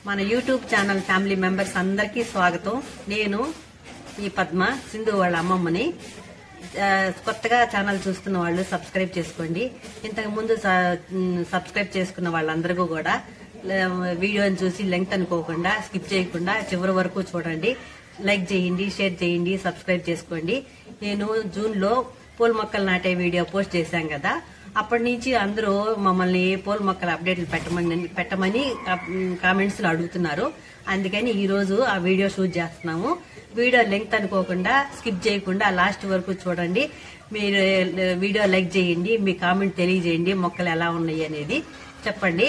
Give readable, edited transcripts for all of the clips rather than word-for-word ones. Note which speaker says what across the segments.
Speaker 1: మన YouTube channel family members అందరికీ స్వాగతం. నేను ఈ పద్మ, సింధు వాళ్ళ అమ్మమ్మని. కొత్తగా ఛానల్ చూస్తున్న వాళ్ళు సబ్స్క్రైబ్ చేసుకోండి. ఇంతకు ముందు సబ్స్క్రైబ్ చేసుకున్న వాళ్ళందరికీ కూడా వీడియోని చూసి లెంగ్త్ అనుకోకుండా స్కిప్ చేయకుండా చివరి వరకు చూడండి. లైక్ చేయండి, షేర్ చేయండి, సబ్స్క్రైబ్ చేసుకోండి. నేను జూన్ లో పూల మొక్కలు నాటే వీడియో పోస్ట్ చేశాం కదా, అప్పటి నుంచి అందరూ మమ్మల్ని పూల మొక్కల అప్డేట్లు పెట్టమని కామెంట్స్ లో అడుగుతున్నారు. అందుకని ఈ రోజు ఆ వీడియో షూట్ చేస్తున్నాము. వీడియో లెంగ్త్ అనుకోకుండా స్కిప్ చేయకుండా లాస్ట్ వరకు చూడండి. మీరు వీడియో లైక్ చేయండి, మీ కామెంట్ తెలియజేయండి, మొక్కలు ఎలా ఉన్నాయి అనేది చెప్పండి.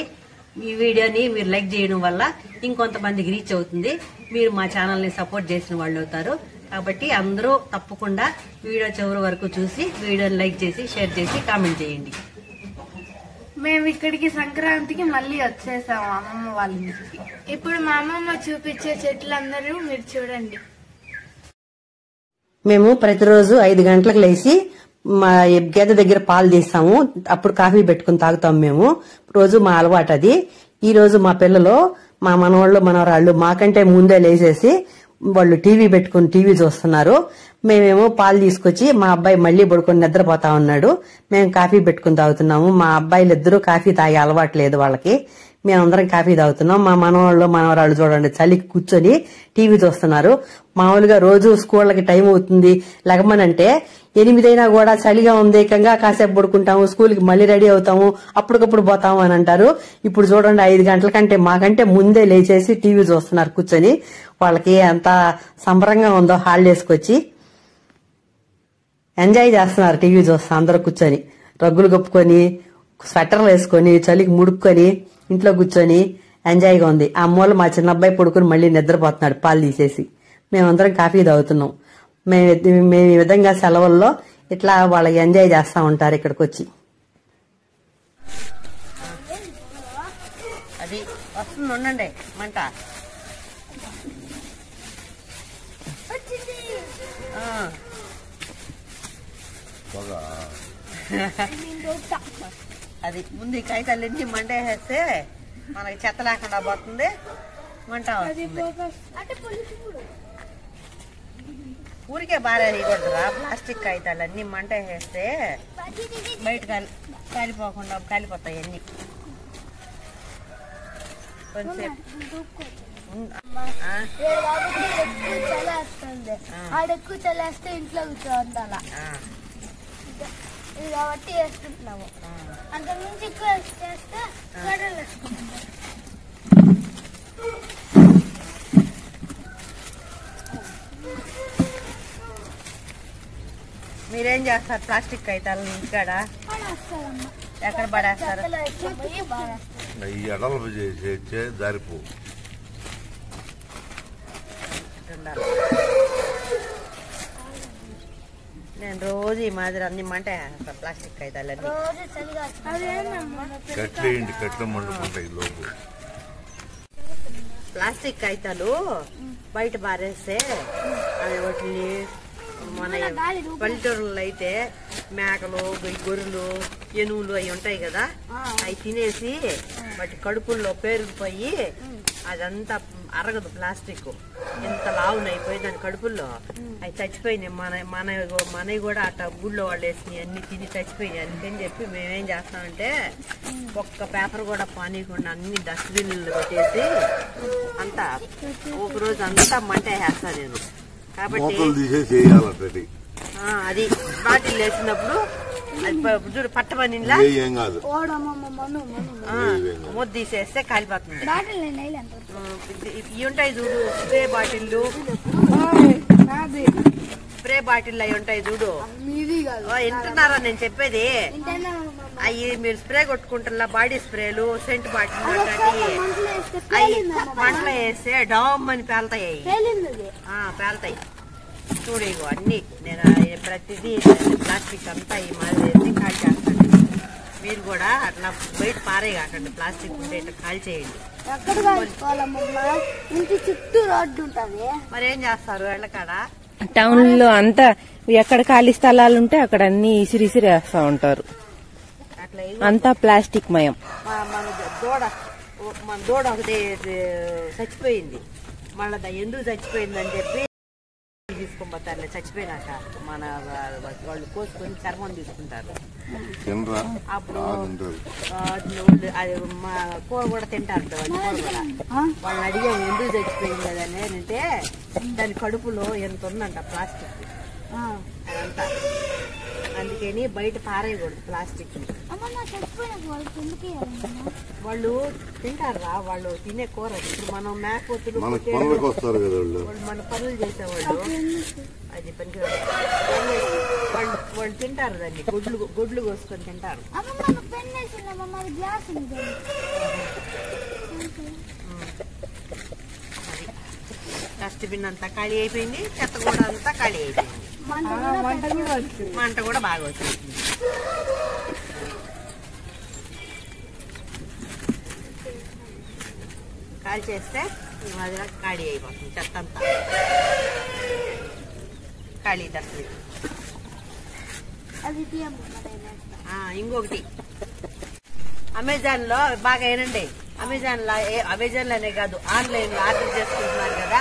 Speaker 1: ఈ వీడియోని మీరు లైక్ చేయడం వల్ల ఇంకొంతమందికి రీచ్ అవుతుంది. మీరు మా ఛానల్ ని సపోర్ట్ చేసిన వాళ్ళు అవుతారు. కాబట్టి అందరూ తప్పకుండా వీడియో చివరి వరకు చూసి వీడియోని లైక్ చేసి షేర్ చేసి కామెంట్ చేయండి.
Speaker 2: మేము ఇక్కడికి సంక్రాంతికి మళ్ళీ వచ్చేసాము అమ్మమ్మ వాళ్ళ ఇంటికి. ఇప్పుడు మా అమ్మమ్మ చూపించే చెట్లందరూ మీరు చూడండి.
Speaker 1: మేము ప్రతిరోజు 5 గంటలకు లేచి మా గేదె దగ్గర పాలు తీస్తాము. అప్పుడు కాఫీ పెట్టుకుని తాగుతాం. మేము రోజు మా అలవాటు అది. ఈ రోజు మా పిల్లలు, మా మనవాళ్ళు మనవరాళ్ళు మాకంటే ముందే లేచేసి వాళ్ళు టీవీ పెట్టుకుని టీవీ చూస్తున్నారు. మేమేమో పాలు తీసుకొచ్చి మా అబ్బాయి మళ్లీ పడుకొని నిద్రపోతా ఉన్నాడు. మేము కాఫీ పెట్టుకుని తాగుతున్నాము. మా అబ్బాయిలు ఇద్దరు కాఫీ తాగే అలవాటు లేదు వాళ్ళకి. మేమందరం కాఫీ తాగుతున్నాం. మా మనవాళ్ళు మనవరాళ్ళు చూడండి చలికి కూర్చొని టీవీ చూస్తున్నారు. మామూలుగా రోజు స్కూళ్ళకి టైం అవుతుంది లెగమనంటే 8 అయినా కూడా చలిగా ఉంది, ఏకంగా కాసేపు పడుకుంటాము, స్కూల్కి మళ్ళీ రెడీ అవుతాము, అప్పటికప్పుడు పోతాము అని అంటారు. ఇప్పుడు చూడండి 5 గంటల కంటే మాకంటే ముందే లేచేసి టీవీ చూస్తున్నారు కూర్చొని. వాళ్ళకి ఎంత సంబరంగా ఉందో హాలిడేస్కి వచ్చి ఎంజాయ్ చేస్తున్నారు. టీవీ చూస్తా అందరూ కూర్చొని రగ్గులు కప్పుకొని స్వెటర్లు వేసుకొని చలికి ముడుక్కొని ఇంట్లో కూర్చొని ఎంజాయ్గా ఉంది. ఆ మూల మా చిన్న అబ్బాయి పడుకుని మళ్ళీ నిద్రపోతున్నాడు పాలు తీసేసి. మేమందరం కాఫీ తాగుతున్నాం. మేము ఈ విధంగా సెలవుల్లో ఇట్లా వాళ్ళకి ఎంజాయ్ చేస్తా ఉంటారు ఇక్కడికి వచ్చి. అది వస్తుంది, ఉండండి మంట. అది ముందు ఈ కాగితాలన్నీ మంట వేసేస్తే మనకి చెత్త లేకుండా పోతుంది, మంట వస్తుంది. ఊరికే బాగా వేయకూడదురా, ప్లాస్టిక్ కాగితాలన్నీ మంట వేస్తే బయట కాలిపోకుండా కాలిపోతాయి అన్ని. కొంచెం
Speaker 2: ఆడెక్కువ చల్లేస్తే ఇంట్లో కూర్చోండాలా ఇది కాబట్టి వేసుకుంటున్నాము. అంతకుమించి ఎక్కువ చేస్తే గడలు వేసుకుంటున్నాము.
Speaker 1: మీరేం చేస్తారు ప్లాస్టిక్ కాగితాలు ఇంటికాడ? ఎక్కడ పడేస్తారు? నేను రోజు ఈ మాదిరి అన్ని మంట ప్లాస్టిక్ కాగితాలన్నీ. ప్లాస్టిక్ కాగితాలు బయట బారేస్తే అవి వాటిని మన పల్లెటూరులో అయితే మేకలు, గొర్రెలు, ఎనువులు అవి ఉంటాయి కదా, అవి తినేసి వాటి కడుపుల్లో పేరుకుపోయి అదంతా అరగదు. ప్లాస్టిక్ ఎంత లావునైపోయి దాని కడుపుల్లో అవి చచ్చిపోయినాయి. మనవి కూడా అట్లా గుళ్ళో వాళ్ళు వేసినాయి అన్ని తిని చచ్చిపోయినాయి. అందుకని చెప్పి మేమేం చేస్తామంటే ఒక్క పేపర్ కూడా పానీయకుండా అన్ని డస్ట్బిన్లు పెట్టేసి అంతా ఒకరోజు అంతా మంట వేస్తా నేను. కాబట్టి అది బాటిల్ వేసినప్పుడు చూడు పట్టమనిలా మొద్దు తీసేస్తే కాలిపోతుంది. ఇవి ఉంటాయి చూడు స్ప్రే బాటిల్లు, స్ప్రే బాటిల్ అవి ఉంటాయి చూడు. వింటున్నారా నేను చెప్పేది? అవి మీరు స్ప్రే కొట్టుకుంటున్నా బాడీ స్ప్రేలు, సెంట్ బాటిల్ అవి మంటలో వేస్తే డమ్ అని పేలుతాయి. పేలుతాయి చూడు. ఇగో అన్ని నేను ప్రతిదీ ప్లాస్టిక్ అంతా ఈ మాదిరి వేసి కాల్ చేస్తాను. మీరు కూడా అట్లా బయట పారే కాకండి, ప్లాస్టిక్ ఉంటే ఇట్లా కాల్ చేయండి. మరి ఏం చేస్తారు వెళ్ళకాడ?
Speaker 3: టౌన్ లో అంతా ఎక్కడ ఖాళీ స్థలాలు ఉంటే అక్కడ అన్ని ఇసిరిసిరేస్తా ఉంటారు. అంతా ప్లాస్టిక్ మయం.
Speaker 1: మన దూడ మన దూడ ఒకటి చచ్చిపోయింది. మళ్ళీ ఎందుకు చచ్చిపోయిందని చెప్పి తీసుకొని పోతారులే, చచ్చిపోయినాక మన వాళ్ళు కోసుకొని చర్మం తీసుకుంటారు. అప్పుడు అది మా కూర కూడా తింటారు. కూర కూడా వాళ్ళని అడిగాము ఎందుకు చచ్చిపోయింది అని అంటే దాని కడుపులో ఎంత ఉందంట ప్లాస్టిక్ అదంతా, అందుకని బయట పారేయకూడదు ప్లాస్టిక్. వాళ్ళు తింటారా, వాళ్ళు తినే కూర. ఇప్పుడు మనం మేకపోతులు మన పనులు చేసేవాళ్ళు అది పనికి వాళ్ళు తింటారు దాన్ని, గుడ్లు కోసుకొని తింటారు. డస్ట్బిన్ అంతా ఖాళీ అయిపోయింది, చెత్త కూడా అంతా ఖాళీ అయిపోయింది, మంట కూడా బాగా వచ్చింది. ఖాళీ చేస్తే ఈ మాదిరిగా ఖాళీ అయిపోతుంది, చెత్త అంతా ఖాళీ డస్ట్బిన్. ఇంకొకటి అమెజాన్ లో బాగా ఏనండి, అమెజాన్ లోనే కాదు ఆన్లైన్ లో ఆర్డర్ చేసుకుంటున్నారు కదా.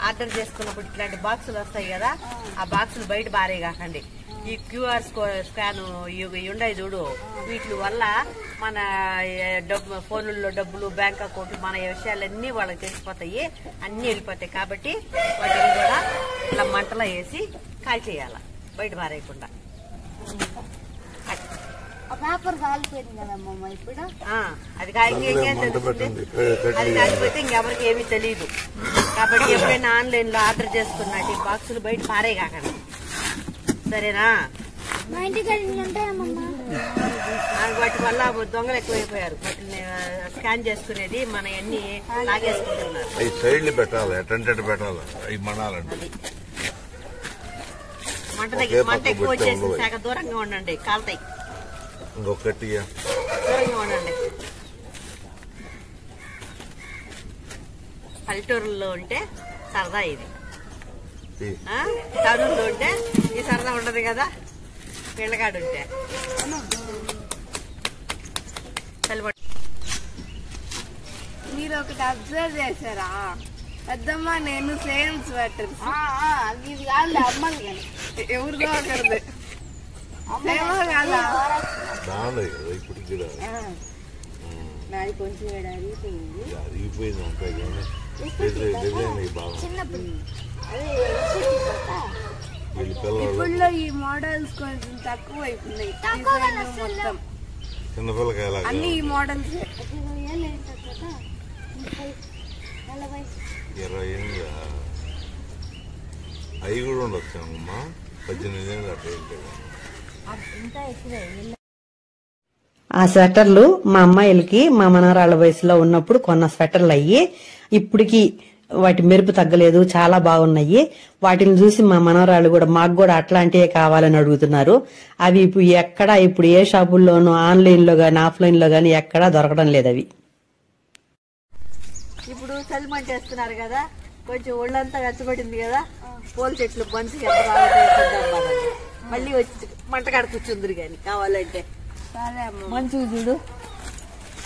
Speaker 1: ఆర్డర్ చేసుకున్నప్పుడు ఇట్లాంటి బాక్సులు వస్తాయి కదా, ఆ బాక్సులు బయట బారే కాకండి. ఈ క్యూఆర్ స్కాన్ ఉండయి చూడు, వీటి వల్ల మన ఫోన్లలో డబ్బులు, బ్యాంక్ అకౌంట్, మన విషయాలన్నీ వాళ్ళకి తెలిసిపోతాయి, అన్ని వెళ్ళిపోతాయి. కాబట్టి వాటిని కూడా ఇలా మంటలో వేసి కాల్ చేయాల, బయట బారేయకుండా. అది కాకపోతే ఇంకెవరికి ఏమీ తెలియదు. కాబట్టి ఎప్పుడైనా ఆన్లైన్ లో ఆర్డర్ చేసుకున్నట్టు ఈ బాక్సులు బయట పారే కాకండి, సరేనా? వాటి వల్ల దొంగలు ఎక్కువైపోయారు, వాటిని స్కాన్ చేసుకునేది మన అన్ని లాగేసుకుంటున్నారు. మంట ఎక్కువ వచ్చేసి శాఖ దూరంగా ఉండండి, కాలుతాయి, దూరంగా ఉండండి. పల్లెటూరులో ఉంటే సరదా ఇది, టౌన్లో ఉంటే ఈ సరదా ఉండదు కదా. పిల్లగాడుంటే
Speaker 2: మీరు ఒకటి అబ్జర్వ్ చేశారా పెద్దమ్మ, నేను సేమ్ స్వెటర్ ఇది కాదు అమ్మది కానీ ఎవరిదో ఒకరిది నాది కొంచెం ఇప్పుడు ఈ మోడల్స్ కొంచెం తక్కువ అయిపోయినాయి, మొత్తం అన్ని ఈ మోడల్స్.
Speaker 4: 20 ఏళ్ళు అవి కూడా ఉండొచ్చామమ్మా, 18 ఏళ్ళు అట్లా ఉంటాయి.
Speaker 1: ఆ స్వెటర్లు మా అమ్మాయిలకి మా మనవరాళ్ళ వయసులో ఉన్నప్పుడు కొన్న స్వెటర్లు అయ్యి ఇప్పటికి వాటి మెరుపు తగ్గలేదు, చాలా బాగున్నాయి. వాటిని చూసి మా మనవరాళ్ళు కూడా మాకు కూడా అట్లాంటివే కావాలని అడుగుతున్నారు. అవి ఇప్పుడు ఏ షాపుల్లోనూ ఆన్లైన్ లో గానీ ఆఫ్లైన్ లో గానీ ఎక్కడా దొరకడం లేదు. అవి ఇప్పుడు చలిమంట వేస్తున్నారు కదా, కొంచెం ఒళ్ళంతా వెచ్చబడింది కదా, పూల చెట్లు బంతి మళ్ళీ వచ్చి మంటకాడ కూర్చుందరు గాని కావాలంటే. మంచిగా చూడు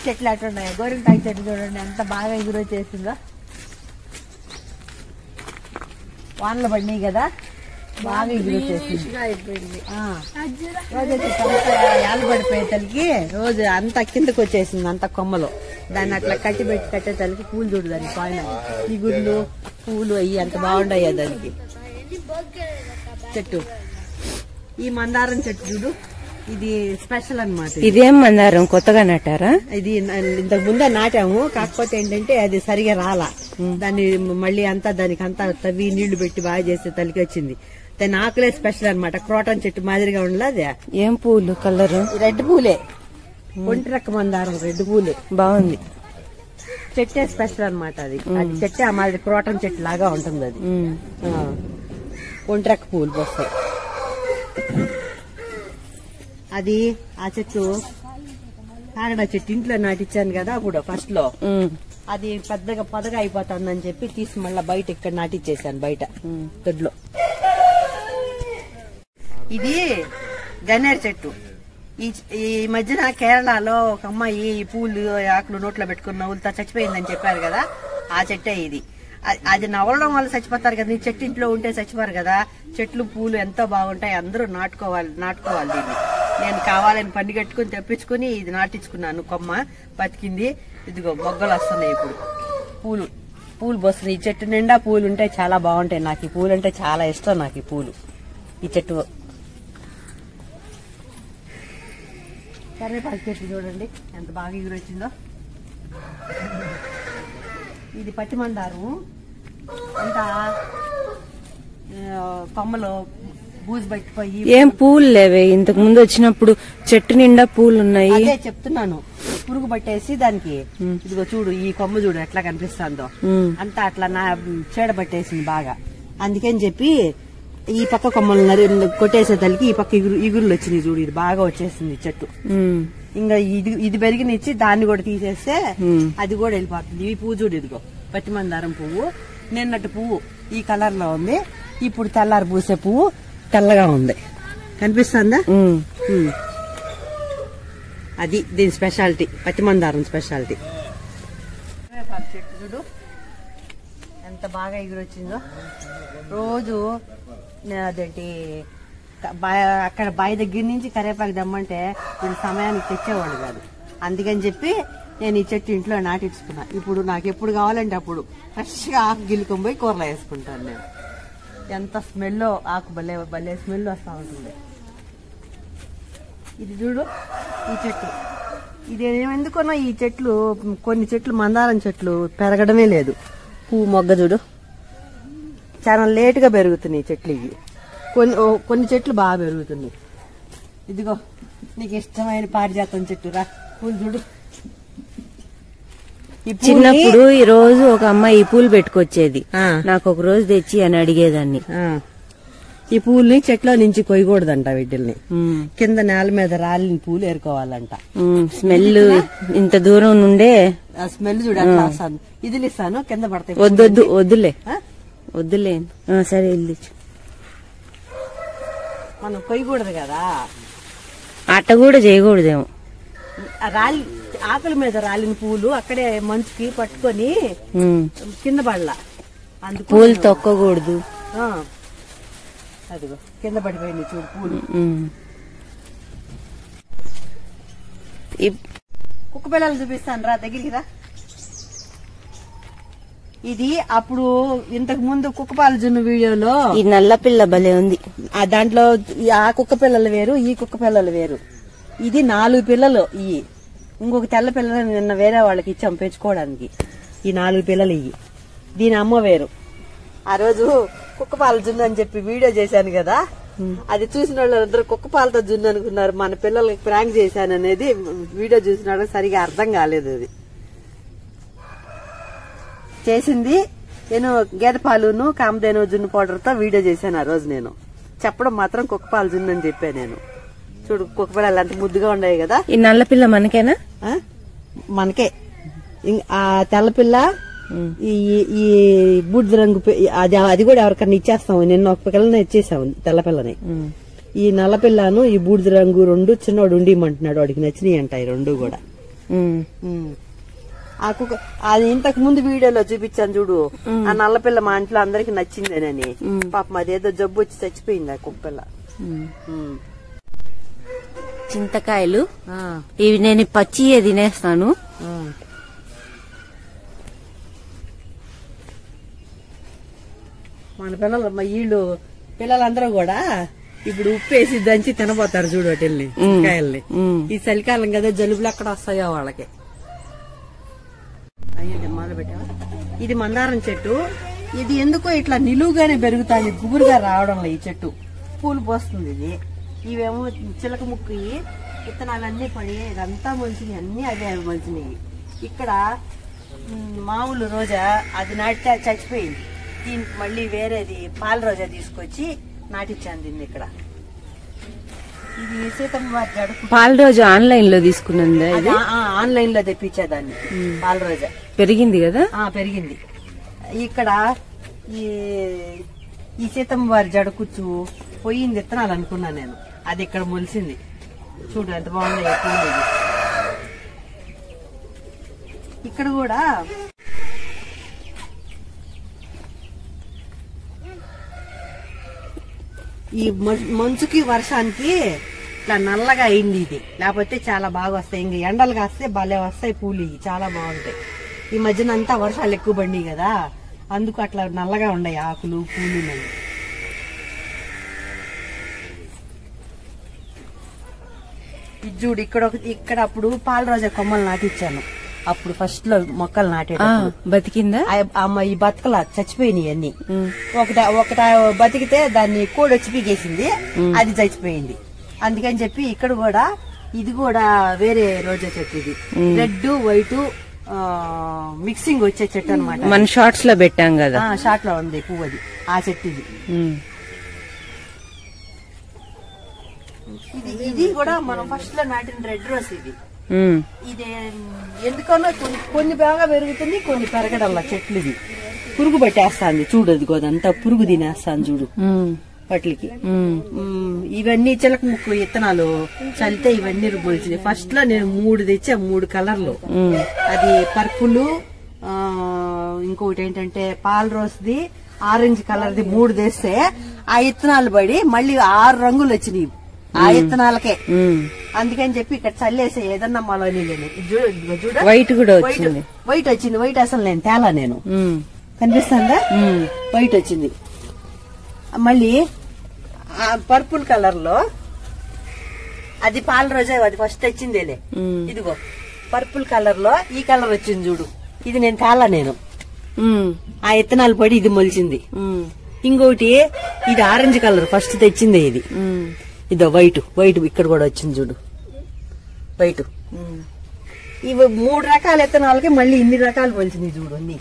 Speaker 1: చెట్లు అట్టున్నాయి, గోరింటాకు చెట్లు చూడండి ఎంత బాగా ఎగురొచ్చేసిందో. వానలు పడినాయి కదా, బాగా ఎగురొచ్చేసింది. యాలు పడిపోయే తల్లికి రోజు అంతా కిందకి వచ్చేసింది, అంత కొమ్మలు. దాన్ని అట్లా కట్టే తల్లికి పూలు చూడు, దాన్ని పైన ఈ గుడ్లు పూలు అయ్యి అంత బాగుంటాయి దానికి. చెట్టు ఈ మందారం చెట్టు చూడు, ఇది స్పెషల్ అన్నమాట.
Speaker 3: ఇదేం మందారం కొత్తగా నాటారా?
Speaker 1: ఇది ఇంతకు ముందే నాటాము, కాకపోతే ఏంటంటే అది సరిగా రాలా. దాన్ని మళ్ళీ దానికి అంతా తవ్వి నీళ్లు పెట్టి బాగా చేస్తే తలికి వచ్చింది. దాని ఆకులే స్పెషల్ అన్నమాట, క్రోటన్ చెట్టు మాదిరిగా ఉండదు. అదే
Speaker 3: ఏం పూలు కలర్?
Speaker 1: రెడ్ పూలే, ఒంటి రక్క మందారం రెడ్ పూలు
Speaker 3: బాగుంది.
Speaker 1: చెట్టే స్పెషల్ అన్నమాట. అది చెట్టే ఆ మాదిరి క్రోటన్ చెట్టు లాగా ఉంటుంది. అది ఒంటి రక్క పూలు వస్తాయి. అది ఆ చెట్టు కాగడా చెట్టు ఇంట్లో నాటిచ్చాను కదా అప్పుడు ఫస్ట్ లో, అది పెద్దగా పొదగా అయిపోతుందని చెప్పి తీసి మళ్ళా బయట ఇక్కడ నాటిచ్చేసాను, బయట దొడ్లో. ఇది గన్నేరు చెట్టు. ఈ మధ్యన కేరళలో ఒక అమ్మాయి ఈ పూలు ఆకులు నోట్లో పెట్టుకున్న నవ్వులతో చచ్చిపోయిందని చెప్పారు కదా, ఆ చెట్టే ఇది. అది నవ్వడం వల్ల చచ్చిపోతారు కదా, నీ చెట్టు ఇంట్లో ఉంటే చచ్చిపోరు కదా. చెట్లు పూలు ఎంతో బాగుంటాయి, అందరూ నాటుకోవాలి దీన్ని. నేను కావాలని పని కట్టుకుని తెప్పించుకుని ఇది నాటించుకున్నాను. కొమ్మ బతికింది. ఇదిగో మొగ్గలు వస్తున్నాయి ఇప్పుడు, పూలు పోస్తున్నాయి. ఈ చెట్టు నిండా పూలు ఉంటే చాలా బాగుంటాయి. నాకు ఈ పూలు అంటే చాలా ఇష్టం. నాకు ఈ పూలు, ఈ చెట్టు. కరివేపాకు చెట్టు చూడండి ఎంత బాగా ఎగురొచ్చిందో. ఇది పట్టి మందారం. అంతా కొమ్మలో బూజు పట్టిపోయి
Speaker 3: ఏం పూలు లేవే, ఇంతకు ముందు వచ్చినప్పుడు చెట్టు నిండా పూలు ఉన్నాయి.
Speaker 1: అదే చెప్తున్నాను, పురుగు పట్టేసి దానికి. ఇదిగో చూడు, ఈ కొమ్మ చూడు ఎట్లా కనిపిస్తుందో. అంతా అట్లా చీడ పట్టేసింది బాగా. అందుకని చెప్పి ఈ పక్క కొమ్మలు కొట్టేసే తల్లికి ఈ పక్క ఇగురులు వచ్చినాయి చూడు. ఇది బాగా వచ్చేసింది చెట్టు. ఇంకా ఇది పెరిగినిచ్చి దాన్ని కూడా తీసేస్తే అది కూడా వెళ్ళిపోతుంది. ఈ పువ్వు చూడు, ఇదిగో పత్తి మందారం పువ్వు. నిన్నటి పువ్వు ఈ కలర్ లో ఉంది, ఇప్పుడు తెల్లారి పూసే పువ్వు తెల్లగా ఉంది. కనిపిస్తుందా? అది దీని స్పెషాలిటీ, పత్తి మందారం స్పెషాలిటీ. చెట్టు చూడు ఎంత బాగా ఎగురొచ్చిందో. రోజు అదేంటి అక్కడ బావి దగ్గర నుంచి కరివేపాకు దమ్మంటే వీళ్ళు సమయానికి తెచ్చేవాళ్ళు కాదు. అందుకని చెప్పి నేను ఈ చెట్టు ఇంట్లో నాటించుకున్నా. ఇప్పుడు నాకు ఎప్పుడు కావాలంటే అప్పుడు ఫ్రెష్ గా ఆకు గిల్లుకొని పోయి కూరలో వేసుకుంటాను నేను. ఎంత స్మెల్, ఆకు భలే స్మెల్ వస్తా ఉంటుంది. ఇది చూడు ఈ చెట్టు. ఇది ఎందుకన్నా ఈ చెట్లు, కొన్ని చెట్లు మందారం చెట్లు పెరగడమే లేదు. పువ్వు మొగ్గ చూడు చాలా లేట్ గా పెరుగుతున్నాయి చెట్లు. ఇవి కొన్ని చెట్లు బాగా పెరుగుతున్నాయి. ఇదిగో నీకు ఇష్టమైన పారిజాతం చెట్టు రా, పూలు చూడు.
Speaker 3: చిన్నప్పుడు ఈ రోజు ఒక అమ్మాయి ఈ పూలు పెట్టుకొచ్చేది, నాకు ఒక రోజు తెచ్చి అని అడిగేదాన్ని.
Speaker 1: ఈ పూల్ని చెట్లో నుంచి కొయ్యకూడదంట, వీటిల్ని కింద నేల మీద రాలిన పూలు ఏరుకోవాలంట.
Speaker 3: స్మెల్ ఇంత దూరం నుండే
Speaker 1: స్మెల్ చూడ అట్లా వస్తాను. ఇది ఇస్తాను, కింద పడతాయి.
Speaker 3: వద్దులే సరే వెళ్ళి.
Speaker 1: మనం కొయ్యకూడదు కదా,
Speaker 3: అట్ట కూడా చేయకూడదేమో.
Speaker 1: ఆకుల మీద రాలిన పూలు అక్కడే మంచుకి పట్టుకొని కింద పడలా, అందుకు
Speaker 3: పూలు తొక్కకూడదు.
Speaker 1: అదిగో కింద పడిపోయింది చూడు పూలు. కుక్క పిల్లలు చూపిస్తాను రా, దగ్గరికి రా. ఇది అప్పుడు ఇంతకు ముందు కుక్కపాల జున్ను వీడియోలో
Speaker 3: ఈ నల్ల పిల్ల భలే ఉంది.
Speaker 1: దాంట్లో ఆ కుక్క పిల్లలు వేరు, ఈ కుక్క పిల్లలు వేరు. ఇది 4 పిల్లలు. ఈ ఇంకొక తెల్ల పిల్లలు నిన్న వేరే వాళ్ళకి ఇచ్చాం పెంచుకోవడానికి. ఈ 4 పిల్లలు ఇవి. దీని అమ్మ వేరు. ఆ రోజు కుక్కపాల జున్ను అని చెప్పి వీడియో చేశాను కదా, అది చూసిన వాళ్ళందరూ కుక్కపాలతో జున్ను అనుకున్నారు. మన పిల్లలకి ప్రాంక్ చేశాను అనేది వీడియో చూసిన వాళ్ళకి సరిగా అర్థం కాలేదు. అది చేసింది నేను గేదె పాలును కామధేను జున్ను పౌడర్ తో వీడియో చేశాను. ఆ రోజు నేను చెప్పడం మాత్రం కుక్కపాల జున్ను అని చెప్పాను నేను. చూడు కుక్క పిల్లలు ఎంత ముద్దుగా ఉన్నాయి కదా.
Speaker 3: ఈ నల్ల పిల్ల మనకేనా?
Speaker 1: మనకే. ఆ తెల్లపిల్ల ఈ బూడిద రంగు అది కూడా ఎవరికన్నా ఇచ్చేస్తాము. నిన్న ఒక పిల్లని ఇచ్చేసాము తెల్లపిల్లని. ఈ నల్లపిల్లను ఈ బూడిద రంగు 2 చిన్నవాడు ఉండిమంటున్నాడు, వాడికి నచ్చినాయి అంట ఈ 2 కూడా. ఆ కుక్క అది ఇంతకు ముందు వీడియోలో చూపించాను చూడు, ఆ నల్లపిల్ల మా ఇంట్లో అందరికి నచ్చిందేనని. పాపం అదేదో జబ్బు వచ్చి చచ్చిపోయింది ఆ కుక్కపిల్ల.
Speaker 3: చింతకాయలు ఇవి నేను పచ్చియే తినేస్తాను.
Speaker 1: మన పిల్లలందరూ కూడా ఇప్పుడు ఉప్పేసి దంచి తినబోతారు చూడు వాటిల్ని, చింతకాయల్ని. ఈ చలికాలం కదా, జలుబులు ఎక్కడ వస్తాయో వాళ్ళకి. అయ్యో మొదలు పెట్టావా? ఇది మందారం చెట్టు. ఇది ఎందుకో ఇట్లా నిలువుగానే పెరుగుతాయి, గుబురుగా రావడంలో ఈ చెట్టు పూలు పోస్తుంది. ఇది ఇవేమో చిలక ముక్కు విత్తనాలన్నీ పడి ఇదంతా మంచిది, అన్ని అవే మంచినవి. ఇక్కడ మామూలు రోజా అది నాటితే చచ్చిపోయింది. దీనికి మళ్ళీ వేరేది పాల రోజా తీసుకొచ్చి నాటించాను దీన్ని ఇక్కడ. ఇది సీతమ్మ వారి జడ.
Speaker 3: పాల రోజా ఆన్లైన్ లో తీసుకున్నది,
Speaker 1: ఆన్లైన్ లో తెప్పించేదాన్ని. పాల రోజా
Speaker 3: పెరిగింది కదా,
Speaker 1: పెరిగింది. ఇక్కడ ఈ సీతమ్మ వారి జడ కూర్చు పోయింది విత్తనాలు అనుకున్నా నేను. అది ఇక్కడ మొలిసింది. చూడు ఎంత బాగున్నాయి పూలు. ఇక్కడ కూడా ఈ మంచుకి వర్షానికి ఇట్లా నల్లగా అయింది ఇది, లేకపోతే చాలా బాగా వస్తాయి. ఇంక ఎండలు కాస్తే భలే వస్తాయి పూలు, ఇవి చాలా బాగుంటాయి. ఈ మధ్యన అంతా వర్షాలు ఎక్కువ పడినాయి కదా, అందుకు అట్లా నల్లగా ఉన్నాయి ఆకులు పూలు. ఇది చూడు ఇక్కడ అప్పుడు పాల రోజా కొమ్మలు నాటిచ్చాను. అప్పుడు ఫస్ట్ లో మొక్కలు నాటేటప్పుడు
Speaker 3: బతికిందా
Speaker 1: ఈ బతకలా చచ్చిపోయినాయి అన్ని. ఒకట బతికితే దాన్ని కోడి వచ్చి పీకేసింది, అది చచ్చిపోయింది. అందుకని చెప్పి ఇక్కడ కూడా ఇది కూడా వేరే రోజా చెట్టు, ఇది రెడ్ వైట్ మిక్సింగ్ వచ్చే చెట్టు అనమాట.
Speaker 3: మన షార్ట్స్ లో పెట్టాం కదా,
Speaker 1: షార్ట్ లో ఉంది పువ్వు, అది ఆ చెట్టు. ఇది కూడా మనం ఫస్ట్ లో నాటిన రెడ్ రోజ్. ఇది ఎందుకన్నా కొన్ని బాగా పెరుగుతుంది, కొన్ని పెరగడంలా చెట్లు. ఇది పురుగు పట్టేస్తాంది చూడు, అది అదంతా పురుగు తినేస్తాను చూడు వాటికి. ఇవన్నీ చిలక ముక్కు విత్తనాలు చల్లితే ఇవన్నీ మొలిచింది. ఫస్ట్ లో నేను 3 తెచ్చా, 3 కలర్లు. అది పర్పుల్, ఇంకొకటి ఏంటంటే పాల రోజ్ది, ఆరెంజ్ కలర్ది 3 తెస్తే ఆ విత్తనాలు పడి మళ్ళీ 6 రంగులు వచ్చినాయి ఆ విత్తనాలకే. అందుకని చెప్పి ఇక్కడ చల్లేసే ఏదన్నా మొలని చూడ.
Speaker 3: వైట్ కూడా వచ్చింది.
Speaker 1: వైట్ వచ్చింది. వైట్ అసలు నేను తేలా, నేను కనిపిస్తుందా? వైట్ వచ్చింది. మళ్ళీ పర్పుల్ కలర్ లో అది పాల రోజా, అది ఫస్ట్ వచ్చిందేలే. ఇదిగో పర్పుల్ కలర్ లో ఈ కలర్ వచ్చింది చూడు, ఇది నేను తేలా, నేను ఆ విత్తనాలు పడి ఇది మొలిచింది. ఇంకోటి ఇది ఆరెంజ్ కలర్ ఫస్ట్ తెచ్చిందే, ఇది ఇదో వైట్ ఇక్కడ కూడా వచ్చింది చూడు వైట్. ఇవి 3 రకాల విత్తనాలకి మళ్ళీ ఇన్ని రకాలు మొలిచింది చూడు అన్ని.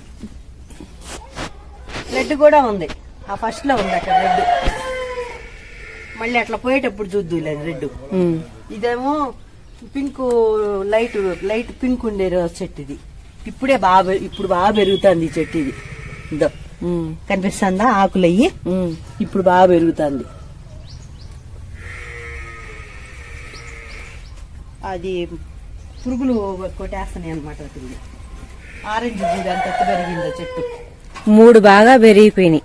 Speaker 1: రెడ్ కూడా ఉంది, ఆ ఫస్ట్ లో ఉంది అక్కడ రెడ్. మళ్ళీ అట్లా పోయేటప్పుడు చూద్దు లేదు రెడ్. ఇదేమో పింక్, లైట్ పింక్ ఉండే రోజు చెట్టు. ఇది ఇప్పుడు బాగా పెరుగుతుంది ఈ చెట్టు. ఇది ఇదో కనిపిస్తుందా ఆకులు అయ్యి, ఇప్పుడు బాగా పెరుగుతుంది. అది పురుగులు కొట్టేస్తున్నాయి అనమాట. ఆరెంజ్ చూడు ఎంత పెరిగిందో చెట్టు.
Speaker 3: 3 బాగా పెరిగిపోయినాయి.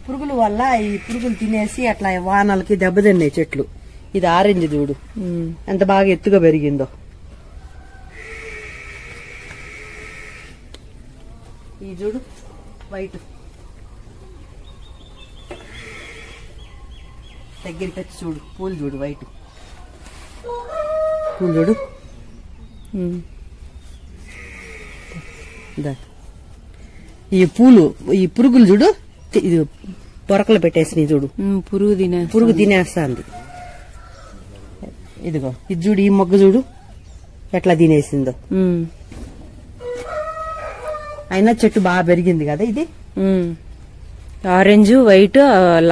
Speaker 1: పురుగుల వల్ల ఈ పురుగులు తినేసి అట్లా వానలకి దెబ్బతిన్నాయి చెట్లు. ఇది ఆరెంజ్ చూడు ఎంత బాగా ఎత్తుగా పెరిగిందో. ఈ చూడు వైట్ దగ్గరికి వచ్చి చూడు, పూలు చూడు వైట్ పూలు చూడు. ఈ పూలు, ఈ పురుగులు చూడు, ఇది పొరకలు పెట్టేసినాయి చూడు, పురుగు తినేస్తాంది. ఇదిగో ఇది చూడు, ఈ మొగ్గ చూడు ఎట్లా తినేసిందో. అయినా చెట్టు బాగా పెరిగింది కదా. ఇది
Speaker 3: ఆరెంజ్ వైట్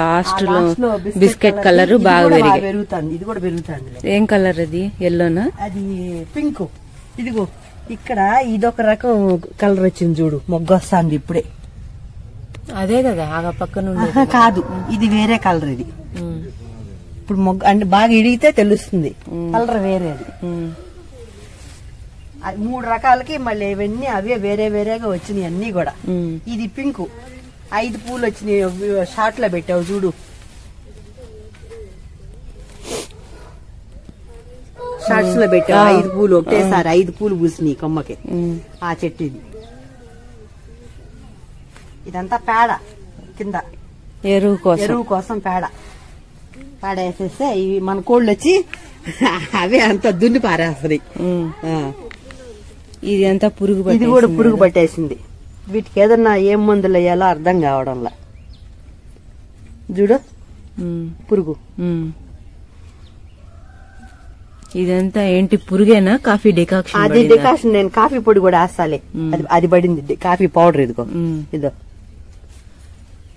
Speaker 3: లాస్ట్ లో బిస్కెట్ కలర్ బాగా
Speaker 1: పెరుగుతుంది. ఇది కూడా పెరుగుతుంది.
Speaker 3: ఏం కలర్ అది? ఎల్లోనా?
Speaker 1: అది పింక్. ఇదిగో ఇక్కడ ఇదొక రకం కలర్ వచ్చింది చూడు, మొగ్గ వస్తుంది ఇప్పుడే.
Speaker 3: అదే కదా ఆ పక్కన
Speaker 1: కాదు, ఇది వేరే కలర్. ఇది ఇప్పుడు మొగ్గ అంటే బాగా ఇడిగితే తెలుస్తుంది కలర్ వేరేది. 3 రకాలకి మళ్ళీ ఇవన్నీ అవే వేరే వేరేగా వచ్చినాయి అన్ని కూడా. ఇది పింక్ 5 పూలు వచ్చినాయి, షార్ట్ లో పెట్టావు చూడు. షార్ట్స్ లో పెట్టావు 5 పూలు ఒకటేసారి, 5 పూలు పూసినాయి కొమ్మకి ఆ చెట్టు. ఇది ఇదంతా పేడ కింద, ఎరువు కోసం పేడ వేసేస్తే ఇవి మన కోళ్ళు వచ్చి అవే అంతా దున్ని పారేస్తాయి.
Speaker 3: ఇది అంతా పురుగు,
Speaker 1: ఇది కూడా పురుగు పట్టేసింది. వీటికి ఏదన్నా ఏం మందులు వేయాలో అర్థం కావడంలా. చూడు పురుగు.
Speaker 3: ఇదంతా ఏంటి పురుగేనా? Coffee decoction.
Speaker 1: అది డికాక్షన్. నేను కాఫీ పొడి కూడా వేస్తాలే, అది పడింది కాఫీ పౌడర్. ఇదిగో ఇదో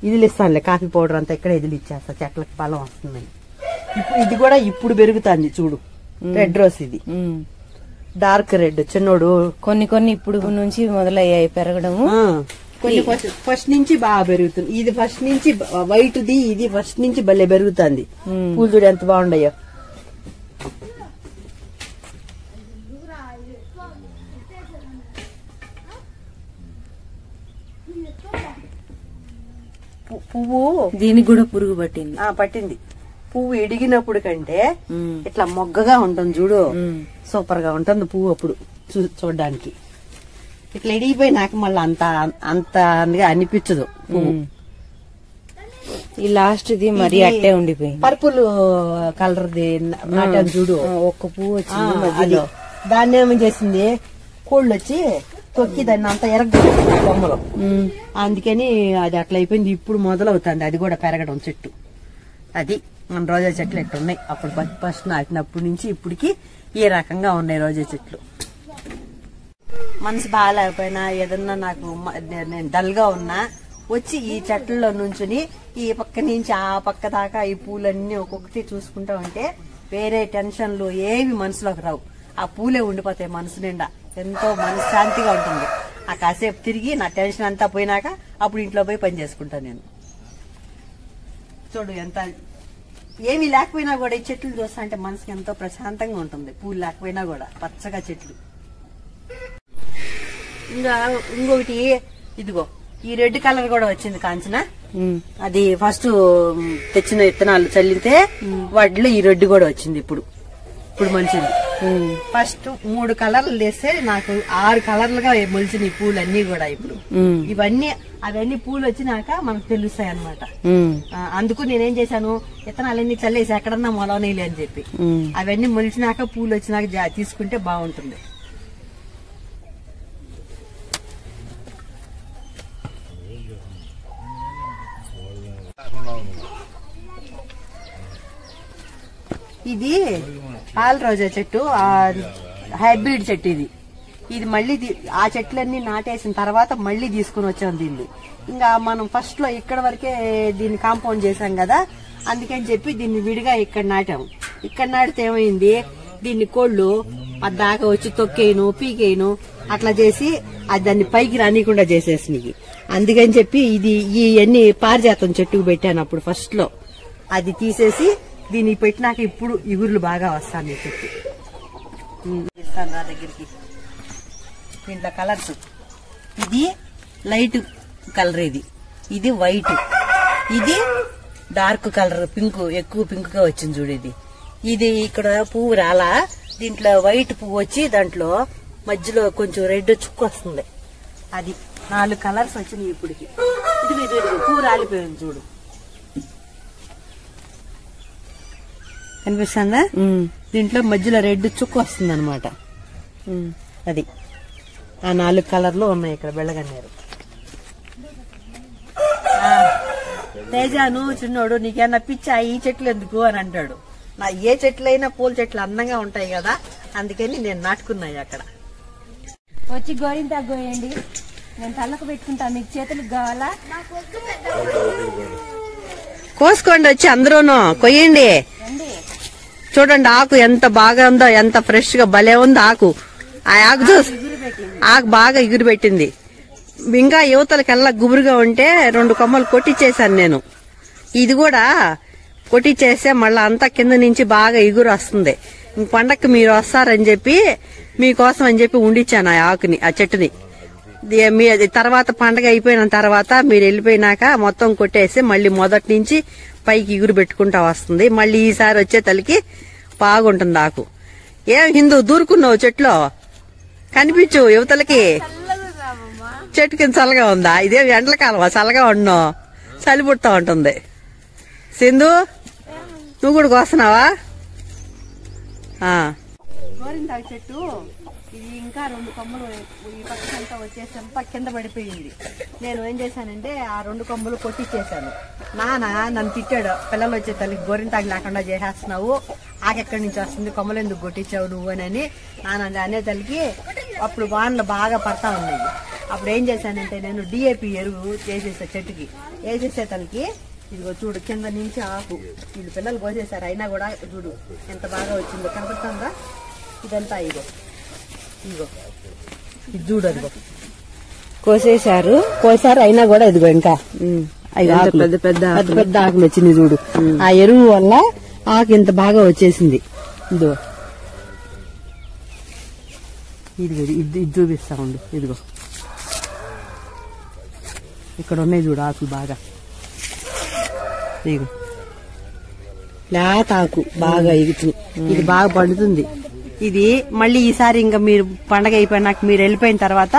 Speaker 1: ఇదిలిస్తానులే కాఫీ పౌడర్ అంతా ఇక్కడ ఇదిలిచ్చేస్తా, చెట్లకు బలం వస్తుందని. ఇప్పుడు ఇది కూడా ఇప్పుడు పెరుగుతుంది చూడు, రెడ్ రోజ్. ఇది డార్క్ రెడ్ చిన్నోడు.
Speaker 3: కొన్ని ఇప్పుడు నుంచి మొదలయ్యాయి పెరగడము.
Speaker 1: కొన్ని ఫస్ట్ నుంచి బాగా పెరుగుతుంది. ఇది ఫస్ట్ నుంచి వైట్ ది, ఇది ఫస్ట్ నుంచి భలే పెరుగుతుంది. పూలు చూడు ఎంత బాగుండయో. పువ్వు
Speaker 3: దీనికి కూడా పురుగు పట్టింది.
Speaker 1: పట్టింది. పువ్వు ఇడిగినప్పుడు కంటే ఇట్లా మొగ్గగా ఉంటుంది చూడు, సూపర్ గా ఉంటుంది పువ్వు అప్పుడు చూడడానికి. ఇట్లా ఇడిగిపోయినాక మళ్ళీ అంత అనిపించదు పువ్వు.
Speaker 3: ఈ లాస్ట్ ది మరి అట్టే ఉండిపోయింది.
Speaker 1: పర్పుల్ కలర్ ది నాటాను చూడు,
Speaker 3: ఒక్క పువ్వు వచ్చింది మధ్యలో.
Speaker 1: దాన్ని ఏమేం చేసింది, కోళ్ళు వచ్చి తొక్కి దాన్ని అంతా ఎరగ బొమ్మలు. అందుకని అది అట్లా అయిపోయింది. ఇప్పుడు మొదలవుతుంది అది కూడా పెరగడం చెట్టు. అది మన రోజా చెట్లు ఎట్టున్నాయి. అప్పుడు ఫస్ట్ నాటినప్పటి నుంచి ఇప్పటికి ఏ రకంగా ఉన్నాయి రోజా చెట్లు. మనసు బాగాలేకపోయినా ఏదన్నా నాకు నేను డల్ గా ఉన్నా వచ్చి ఈ చెట్లలో నుంచుని ఈ పక్క నుంచి ఆ పక్క దాకా ఈ పూలన్నీ ఒక్కొక్కటి చూసుకుంటా ఉంటే వేరే టెన్షన్లు ఏమి మనసులోకి రావు. ఆ పూలే ఉండిపోతాయి మనసు నిండా. ఎంతో మనశ్శాంతిగా ఉంటుంది. ఆ కాసేపు తిరిగి నా టెన్షన్ అంతా పోయినాక అప్పుడు ఇంట్లో పోయి పని చేసుకుంటాను నేను. చూడు ఎంత ఏమీ లేకపోయినా కూడా ఈ చెట్లు చూస్తా అంటే మనసుకి ఎంతో ప్రశాంతంగా ఉంటుంది. పూలు లేకపోయినా కూడా పచ్చగా చెట్లు. ఇంకా ఇంకొకటి ఇదిగో ఈ రెడ్ కలర్ కూడా వచ్చింది కాంచన. అది ఫస్ట్ తెచ్చిన విత్తనాలు చల్లితే వాటిలో ఈ రెడ్ కూడా వచ్చింది. ఇప్పుడు మంచిది. ఫస్ట్ 3 కలర్లు వేస్తే నాకు 6 కలర్లుగా మొలిచిన ఈ పూలు అన్ని కూడా ఇప్పుడు అవన్నీ పూలు వచ్చినాక మనకు తెలుస్తాయి అన్నమాట. అందుకు నేనేం చేశాను, విత్తనాలన్నీ చల్లేసి ఎక్కడన్నా మొలవనీలే అని చెప్పి అవన్నీ మొలిచినాక పూలు వచ్చినాక తీసుకుంటే బాగుంటుంది. ఇది పాల రోజా చెట్టు, హైబ్రిడ్ చెట్టు. ఇది మళ్ళీ ఆ చెట్లన్నీ నాటేసిన తర్వాత మళ్ళీ తీసుకుని వచ్చాం దీన్ని. ఇంకా మనం ఫస్ట్ లో ఇక్కడ వరకే దీన్ని కాంపౌండ్ చేసాం కదా, అందుకని చెప్పి దీన్ని విడిగా ఇక్కడ నాటాం. ఇక్కడ నాటితే ఏమైంది, దీన్ని కోళ్లు దాకా వచ్చి తొక్కేయను పీకేయను అట్లా చేసి దాన్ని పైకి రానికుండా చేసేసినవి. అందుకని చెప్పి ఇవన్నీ పారిజాతం చెట్టుకు పెట్టాను అప్పుడు ఫస్ట్ లో. అది తీసేసి దీన్ని పెట్టినాక ఇప్పుడు ఇగుర్లు బాగా వస్తాను. ఈ చెట్టు ఇస్తాను నా దగ్గరికి. దీంట్లో కలర్స్, ఇది లైట్ కలర్, ఇది వైట్, ఇది డార్క్ కలర్ పింక్, ఎక్కువ పింక్ గా వచ్చింది చూడు. ఇది ఇక్కడ పువ్వు రాలా, దీంట్లో వైట్ పువ్వు వచ్చి దాంట్లో మధ్యలో కొంచెం రెడ్ చుక్కు వస్తుంది. అది 4 కలర్స్ వచ్చినాయి ఇప్పటికి. ఇది పువ్వు రాలిపోయింది చూడు, కనిపిస్తుందా? దీంట్లో మధ్యలో రెడ్ చుక్కు వస్తుంది అనమాట. అది ఆ 4 కలర్లు ఉన్నాయి ఇక్కడ బెళ్ళగన్నేరు. తేజాను చిన్నోడు నీకేమన్నా పిచ్చా ఈ చెట్లు ఎందుకు అని అంటాడు. నా ఏ చెట్లైనా పూల చెట్లు అందంగా ఉంటాయి కదా, అందుకని నేను నాటుకున్నాయి అక్కడ.
Speaker 3: వచ్చి గోరింటాకు కోయండి, నేను తలకు పెట్టుకుంటాను. మీకు చేతులకు కావాలా?
Speaker 1: కోసుకోండి వచ్చి అందరూను కొయ్యండి. చూడండి ఆకు ఎంత బాగా ఉందో, ఎంత ఫ్రెష్ గా భలే ఉందో ఆకు. ఆ ఆకు ఆకు బాగా ఎగురు పెట్టింది. ఇంకా యువతలకెల్లా గుబురుగా ఉంటే 2 కొమ్మలు కొట్టించేశాను నేను. ఇది కూడా కొట్టించేస్తే మళ్ళా అంతా కింద నుంచి బాగా ఎగురు వస్తుంది. పండక్కి మీరు వస్తారని చెప్పి మీకోసం అని చెప్పి ఉండిచ్చాను ఆ ఆకుని, ఆ చెట్టుని. తర్వాత పండగ అయిపోయిన తర్వాత మీరు వెళ్ళిపోయినాక మొత్తం కొట్టేసి మళ్ళీ మొదటి నుంచి పైకి ఎగురు పెట్టుకుంటా వస్తుంది. మళ్ళీ ఈసారి వచ్చే తలకి బాగుంటుంది ఆకు. ఏం హిందూ దూరుకున్నావు చెట్లో, కనిపించు యువతలకి. చెట్టు కింద చల్లగా ఉందా? ఇదేం ఎండలకాలమా చల్లగా ఉన్నావు, చలి పుడతా ఉంటుంది. సింధు నువ్వు కూడా కోస్తున్నావా? గోరింటాకు చెట్టు ఇది ఇంకా 2 కొమ్మలు ఈ పక్కనంతా వచ్చేసంతా కింద పడిపోయింది. నేను ఏం చేశానంటే ఆ 2 కొమ్మలు కొట్టించేశాను. నాన్న నన్ను తిట్టాడు, పిల్లలు వచ్చే తల్లికి గోరింటాకు లేకుండా చేసేస్తున్నావు, ఆకెక్కడి నుంచి వస్తుంది, కొమ్మలు ఎందుకు కొట్టించావు నువ్వు అని నాన్న అనే తల్లికి. అప్పుడు వానలు బాగా పడతా ఉన్నాయి. అప్పుడు ఏం చేశానంటే నేను DAP ఎరువు చేసేసా చెట్టుకి. వేసేసే తల్లికి ఇదిగో చూడు కింద నుంచి ఆకు వీళ్ళు పిల్లలు కోసేసారు, అయినా కూడా చూడు ఎంత బాగా వచ్చిందో, కనపడుతుందా? ఇదంతా ఇగో ఇగో ఇది చూడు, అదిగో
Speaker 3: కోసేశారు
Speaker 1: అయినా కూడా ఇదిగో ఇంకా
Speaker 3: పెద్ద పెద్ద
Speaker 1: పెద్ద ఆకులు వచ్చింది చూడు. ఆ ఎరువు వల్ల ఆకు ఇంత బాగా వచ్చేసింది. ఇదిగో ఇదిగో ఇది చూపిస్తా ఉండు. ఇదిగో ఇక్కడ ఉన్నాయి చూడు ఆకులు బాగా, ఇగో లేత ఆకు బాగా ఎగుతుంది. ఇది బాగా పండుతుంది. ఇది మళ్ళీ ఈసారి ఇంకా మీరు పండగ అయిపోయినాక మీరు వెళ్ళిపోయిన తర్వాత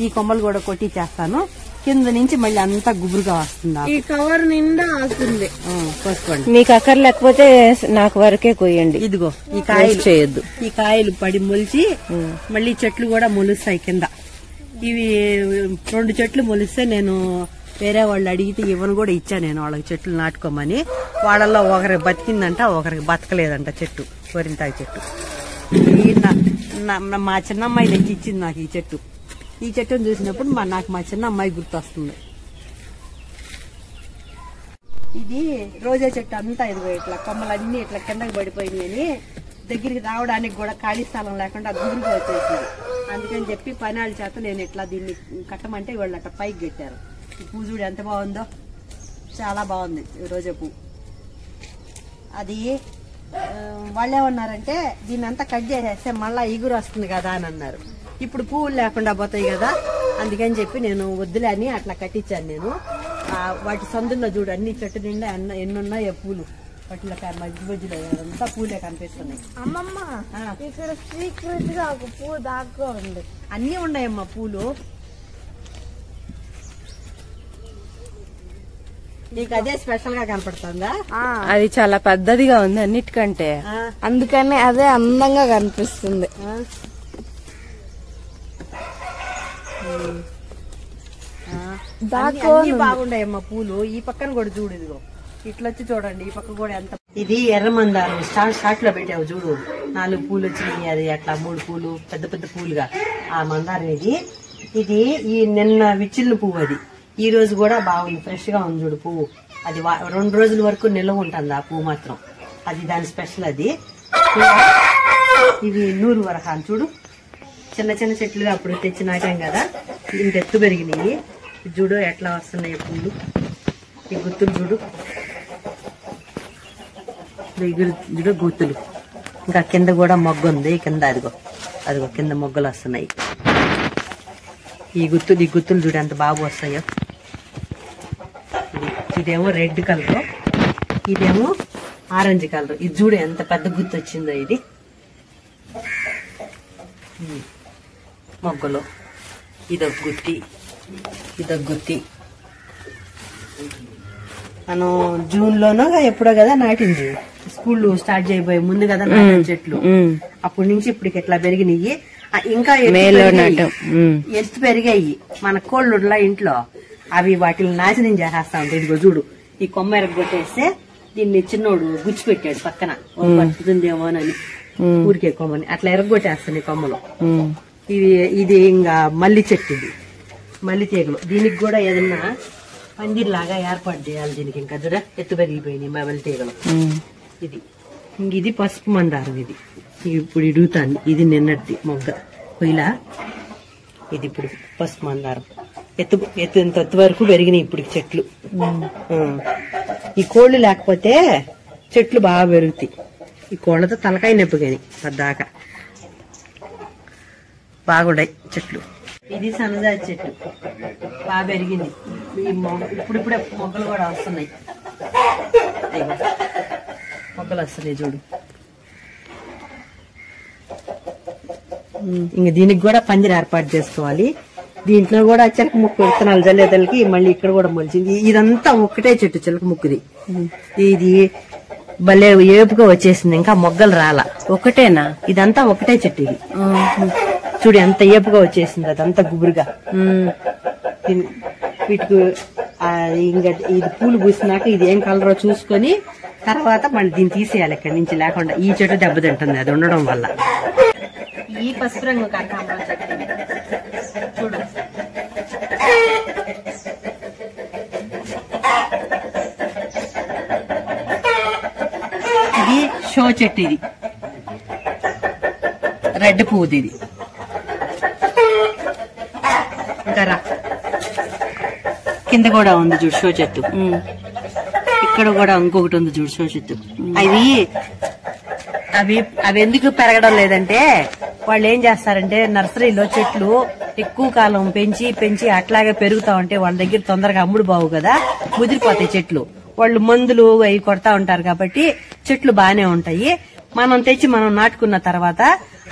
Speaker 1: ఈ కొమ్మలు కూడా కొట్టిచ్చేస్తాను. కింద నుంచి మళ్ళీ అంతా గుబురుగా వస్తుంది.
Speaker 2: ఈ కవర్ నిండా ఆకుంది.
Speaker 1: కోసుకోండి.
Speaker 3: మీకు అక్కర్ లేకపోతే నాకు వరకే కొయ్యండి.
Speaker 1: ఇదిగో ఈ కాయలు
Speaker 3: చేయొద్దు.
Speaker 1: ఈ కాయలు పడి మొలిచి మళ్ళీ చెట్లు కూడా మొలుస్తాయి కింద. ఇవి 2 చెట్లు మొలిస్తే నేను వేరే వాళ్ళు అడిగితే ఇవ్వను కూడా ఇచ్చా నేను వాళ్ళకి చెట్లు నాటుకోమని. వాళ్ళల్లో ఒకరికి బతికిందంట, ఒకరికి బతకలేదంట చెట్టు, వరింతాయి చెట్టు. మా చిన్నమ్మాయి తెచ్చి ఇచ్చింది నాకు ఈ చెట్టు. ఈ చెట్టును చూసినప్పుడు నాకు మా చిన్న అమ్మాయి గుర్తొస్తుంది. ఇది రోజా చెట్టు అంతా ఇదిగో ఇట్లా కొమ్మలన్నీ ఇట్లా కిందకి పడిపోయినాయని దగ్గరికి రావడానికి కూడా ఖాళీ స్థలం లేకుండా గుబురుగా వచ్చేసింది. అందుకని చెప్పి పనాళ్ళ చేత నేను ఇట్లా దీన్ని కట్టమంటే వాళ్ళు అట్లా పైకి కట్టారు. ఈ పువ్వు చూడు ఎంత బాగుందో, చాలా బాగుంది రోజా పువ్వు. అది వాళ్ళేమన్నారంటే దీన్ని అంతా కట్ చేసేస్తే మళ్ళా ఇగురు వస్తుంది కదా అని అన్నారు. ఇప్పుడు పువ్వులు లేకుండా పోతాయి కదా, అందుకని చెప్పి నేను వద్దులే అని అట్లా కట్టించాను నేను. వాటి సందుల్లో చూడు అన్ని చెట్టు నిండా ఎన్నున్నాయో పూలు, వాటిలో మధ్య మధ్యలో అంతా పూలే కనిపిస్తున్నాయి.
Speaker 2: అమ్మమ్మ ఇక్కడ సీక్రెట్ గా ఒక పువ్వు దాకా ఉంది.
Speaker 1: అన్ని ఉన్నాయమ్మా పూలు. నీకు అదే స్పెషల్ గా కనపడుతుందా?
Speaker 3: అది చాలా పెద్దదిగా ఉంది అన్నిటికంటే,
Speaker 2: అందుకని అదే అందంగా కనిపిస్తుంది.
Speaker 1: అన్ని బాగుండాయమ్మా పూలు. ఈ పక్కన కూడా చూడు, ఇదిగో ఇట్లొచ్చి చూడండి. ఈ పక్క కూడా ఎంత. ఇది ఎర్రమందారం స్టార్ట్ లో పెట్టావు చూడు, 4 పూలు వచ్చినాయి. అది అట్లా 3 పూలు పెద్ద పెద్ద పూలుగా ఆ మందారం. ఇది ఈ నిన్న విచ్చిళ్ళ పువ్వు. అది ఈ రోజు కూడా బాగుంది, ఫ్రెష్ గా ఉంది చూడు పువ్వు. అది 2 రోజుల వరకు నిల్వ ఉంటుంది ఆ పువ్వు మాత్రం. అది దాని స్పెషల్. అది ఇవి నూరు వరహాలు చూడు, చిన్న చిన్న చెట్లుగా అప్పుడు తెచ్చి నాటాం కదా, ఇంత ఎత్తు పెరిగినాయి. చూడు ఎట్లా వస్తున్నాయి పూలు. ఈ గుత్తులు చూడు, చూడు గుత్తులు. ఇంకా కింద కూడా మొగ్గ ఉంది కింద, అదిగో కింద మొగ్గలు వస్తున్నాయి. ఈ గుత్తులు చూడు ఎంత బాగా వస్తాయో. ఇదేమో రెడ్ కలర్, ఇదేమో ఆరెంజ్ కలర్. ఇది చూడు ఎంత పెద్ద గుత్తు వచ్చిందో. ఇది మొగ్గలు. ఇదొక గుత్తి. మనం జూన్ లోనో ఎప్పుడో కదా నాటింది, స్కూల్ స్టార్ట్ చేయబోయే ముందు కదా నాటిన చెట్లు. అప్పటి నుంచి ఇప్పటికి ఎట్లా పెరిగినాయి. ఇంకా ఎత్తు పెరిగాయి. మన కోళ్ళు ఇంట్లో అవి వాటిని నాశనం చేసేస్తా ఉంటాయి. ఇదిగో చూడు, ఈ కొమ్మ ఎరగొట్టేస్తే దీన్ని చిన్నోడు గుచ్చి పెట్టాడు పక్కన, పట్టుతుందేమోనని ఊరికే కొమ్మని అట్లా ఎరగొట్టేస్తాను కొమ్మలు. ఇది ఇంకా మల్లి చెట్టు, ఇది మల్లి తీగలు. దీనికి కూడా ఏదన్నా పందిర్లాగా ఏర్పాటు చేయాలి దీనికి. ఇంకా చూడ ఎత్తు పెరిగిపోయినాయి మల్లి తీగలు. ఇది పసుపు మందారం. ఇది ఇప్పుడు ఇడుగుతాను. ఇది నిన్నటి మొగ్గ పొయ్యిలా. ఇది ఇప్పుడు పసుపు మందారం. ఎత్తు వరకు పెరిగినాయి ఇప్పుడు చెట్లు. ఈ కోళ్లు లేకపోతే చెట్లు బాగా పెరుగుతాయి. ఈ కోళ్లతో తలకాయ నొప్పి కానీ పద్దాకా బాగుండాయి చెట్లు. ఇది సన్నజాతి చెట్టు బాగా పెరిగింది. ఇప్పుడిప్పుడే మొగ్గలు కూడా వస్తున్నాయి. మొగ్గలు వస్తున్నాయి చూడు. ఇంక దీనికి కూడా పందిరి ఏర్పాటు చేసుకోవాలి. దీంట్లో కూడా చిలక ముక్కు విత్తనాలు జల్లేదలకి మళ్ళీ ఇక్కడ కూడా మొలిచింది. ఇదంతా ఒక్కటే చెట్టు చిలక ముక్కుది. ఇది భలే ఏపుగా వచ్చేసింది, ఇంకా మొగ్గలు రాలా.
Speaker 3: ఒకటేనా?
Speaker 1: ఇదంతా ఒకటే చెట్టు. ఇది చూడు ఎంత ఏపుగా వచ్చేసింది, అదంతా గుబురుగా. వీటికి ఇంకా ఇది పూలు పూసినాక ఇది ఏం కలరో చూసుకొని తర్వాత మళ్ళీ దీన్ని తీసేయాలి ఇక్కడి నుంచి, లేకుండా ఈ చెట్టు దెబ్బతింటుంది అది ఉండడం వల్ల. ఈ పసుపు రంగు కనకాంబరం చెట్టు చూడు, ఇది షో చెట్టు. ఇది రెడ్ పువ్వుది. ఇది ఇంకా రా, కింద కూడా ఉంది చూడు షో చెట్టు. ఇక్కడ కూడా ఇంకొకటి ఉంది చూడు షో చెట్టు. అవి ఎందుకు పెరగడం లేదంటే వాళ్ళు ఏం చేస్తారంటే నర్సరీలో చెట్లు ఎక్కువ కాలం పెంచి అట్లాగే పెరుగుతా ఉంటే వాళ్ళ దగ్గర తొందరగా అమ్ముడు బావు కదా, ముదిరిపోతాయి చెట్లు. వాళ్ళు మందులు అవి కొడతా ఉంటారు కాబట్టి చెట్లు బానే ఉంటాయి. మనం తెచ్చి మనం నాటుకున్న తర్వాత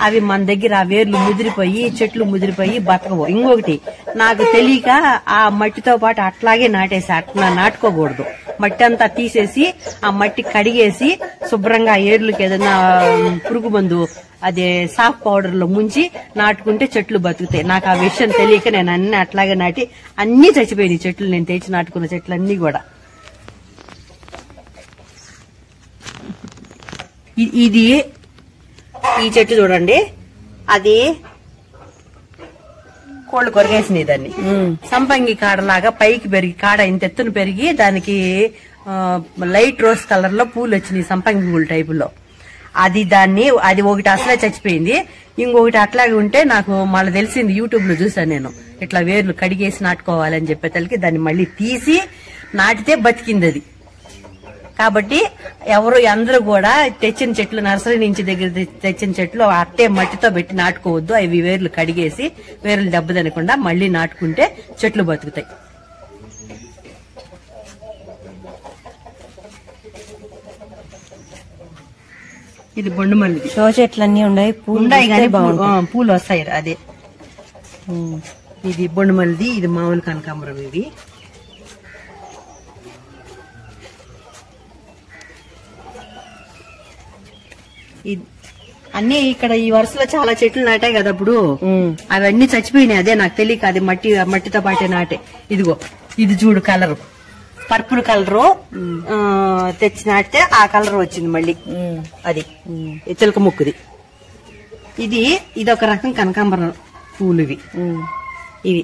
Speaker 1: అవి మన దగ్గర ఆ వేర్లు ముదిరిపోయి చెట్లు ముదిరిపోయి బతకవు. ఇంకొకటి నాకు తెలియక ఆ మట్టితో పాటు అట్లాగే నాటేసి అట్లా నాటుకోకూడదు. మట్టి అంతా తీసేసి ఆ మట్టి కడిగేసి శుభ్రంగా ఏర్లకి ఏదైనా పురుగు మందు అదే సాఫ్ పౌడర్ లో ముంచి నాటుకుంటే చెట్లు బతుకుతాయి. నాకు ఆ విషయం తెలియక నేను అన్ని అట్లాగే నాటి అన్ని చచ్చిపోయినాయి చెట్లు, నేను తెచ్చి నాటుకున్న చెట్లు అన్ని కూడా. ఇది ఈ చెట్టు చూడండి, అది కోళ్లు కొరిగేసినాయి దాన్ని. సంపంగి కాడలాగా పైకి పెరిగి కాడ ఇంత ఎత్తున పెరిగి దానికి లైట్ రోజ్ కలర్ లో పూలు వచ్చినాయి, సంపంగి పూలు టైపులో. అది ఒకటి అసలే చచ్చిపోయింది, ఇంకొకటి అట్లాగే ఉంటే నాకు మళ్ళీ తెలిసింది. యూట్యూబ్ లో చూసాను నేను, ఇట్లా వేర్లు కడిగేసి నాటుకోవాలని చెప్పేతలకి దాన్ని మళ్ళీ తీసి నాటితే బతికింది అది. కాబట్టి అందరూ కూడా తెచ్చిన చెట్లు నర్సరీ నుంచి దగ్గర తెచ్చిన చెట్లు అట్టే మట్టితో పెట్టి నాటుకోవద్దు. అవి వేర్లు కడిగేసి వేర్లు దెబ్బ తినకుండా మళ్ళీ నాటుకుంటే చెట్లు బతుకుతాయి. ఇది బొండు మల్లి
Speaker 3: షో చెట్లన్నీ ఉన్నాయి,
Speaker 1: ఉన్నాయి కానీ పూలు వస్తాయి. అదే ఇది బొండు మల్లిది, ఇది మామూలు కనకాంబరం. ఇది అన్ని ఇక్కడ ఈ వరుసలో చాలా చెట్లు నాటాయి కదా అప్పుడు, అవన్నీ చచ్చిపోయినాయి. అదే నాకు తెలియక అది మట్టితో పాటే నాటే. ఇదిగో ఇది చూడు కలరు, పర్పుల్ కలరు తెచ్చి నాటితే ఆ కలర్ వచ్చింది మళ్ళీ. అది చిలక ముక్కుది. ఇది ఒక రకం కనకాంబరం పూలు. ఇవి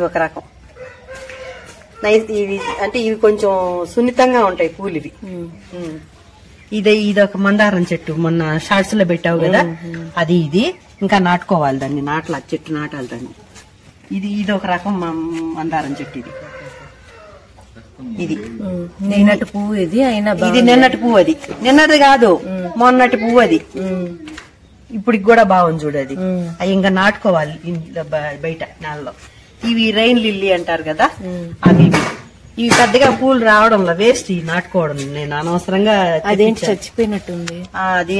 Speaker 1: ఒక రకం ఇవి అంటే ఇవి కొంచెం సున్నితంగా ఉంటాయి పూలు ఇవి. ఇది ఒక మందారం చెట్టు, మొన్న షార్ట్స్ లో పెట్టావు కదా, ఇది ఇంకా నాటుకోవాలి దాన్ని. చెట్టు నాటాలి దాన్ని. ఇది ఒక రకం మందారం చెట్టు. ఇది
Speaker 3: నిన్నటి పువ్వు, ఇది
Speaker 1: నిన్నటి పువ్వు. అది నిన్నటి కాదు, మొన్నటి పువ్వు. అది ఇప్పటికి కూడా బాగుంది చూడు. అది ఇంకా నాటుకోవాలి బయట నేలలో. ఇవి రైన్ లిల్లీ అంటారు కదా, ఇవి పెద్దగా పూలు రావడంలో వేస్ట్ ఇవి నాటుకోవడం. నేను అనవసరంగా
Speaker 3: అదేంటి చచ్చిపోయినట్టుంది.
Speaker 1: అది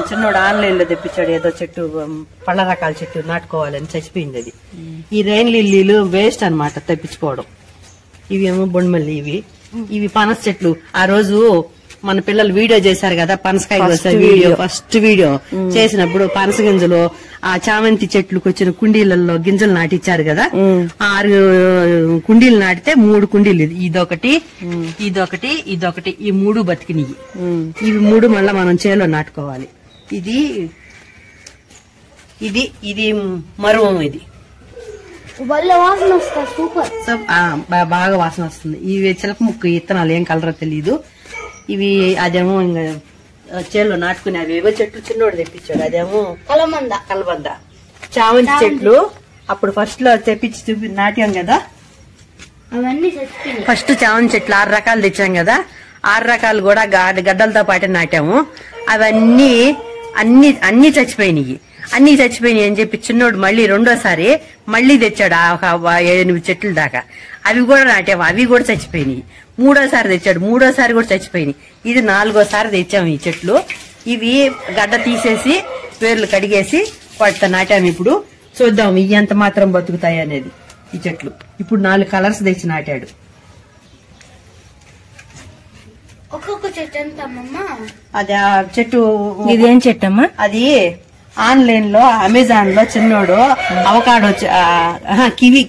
Speaker 1: చిన్నోడు ఆన్లైన్ లో తెప్పించాడు, ఏదో చెట్టు పళ్ళ రకాల చెట్టు నాటుకోవాలని చచ్చిపోయింది అది. ఈ రైన్ లిల్లీలు వేస్ట్ అన్నమాట తెప్పించుకోవడం. ఇవి ఏమో బొండుమల్లి. ఇవి పనస చెట్లు. ఆ రోజు మన పిల్లలు వీడియో చేశారు కదా, పనసకాయ ఫస్ట్ వీడియో చేసినప్పుడు పనస గింజలు ఆ చామంతి చెట్లకు వచ్చిన కుండీలలో గింజలు నాటిచ్చారు కదా. 6 కుండీలు నాటితే 3 కుండీలు, ఇదొకటి ఇదొకటి ఇదొకటి, ఈ 3 బతికినాయి. ఇవి 3 మళ్ళా మనం చేలో నాటుకోవాలి. ఇది మరువం. ఇది బాగా వాసన వస్తుంది. ఇవి చిలక ముక్కు ఇత్తనాలు, ఏం కలరో తెలీదు. ఇవి అదేమో ఇంకా చేలో నాటుకునే అవేవో చెట్లు చిన్నోడు తెప్పించాడు. అదేమో కలబంద. చామంతి చెట్లు అప్పుడు ఫస్ట్ లో తెప్పించి నాటాం కదా. ఫస్ట్ చామంతి చెట్లు 6 రకాలు తెచ్చాం కదా, 6 రకాలు కూడా గడ్డలతో పాటే నాటాము. అవన్నీ అన్ని చచ్చిపోయినాయి. అన్ని చచ్చిపోయినాయి అని చెప్పి చిన్నోడు మళ్ళీ రెండోసారి మళ్ళీ తెచ్చాడు ఒక 7-8 చెట్లు దాకా. అవి కూడా నాటాము, అవి కూడా చచ్చిపోయినాయి. మూడోసారి తెచ్చాడు, మూడోసారి కూడా చచ్చిపోయినాయి. ఇది 4వసారి తెచ్చాము ఈ చెట్లు. ఇవి గడ్డ తీసేసి వేర్లు కడిగేసి వాటితో నాటాము. ఇప్పుడు చూద్దాం ఇవి ఎంత మాత్రం బతుకుతాయి అనేది. ఈ చెట్లు ఇప్పుడు 4 కలర్స్ తెచ్చి నాటాడు.
Speaker 2: ఒక్కొక్క చెట్టు ఎంత
Speaker 1: అది ఆ చెట్టు.
Speaker 3: ఇదేం చెట్టమ్మా?
Speaker 1: అది ఆన్లైన్ లో అమెజాన్ లో చిన్నోడు అవకాడో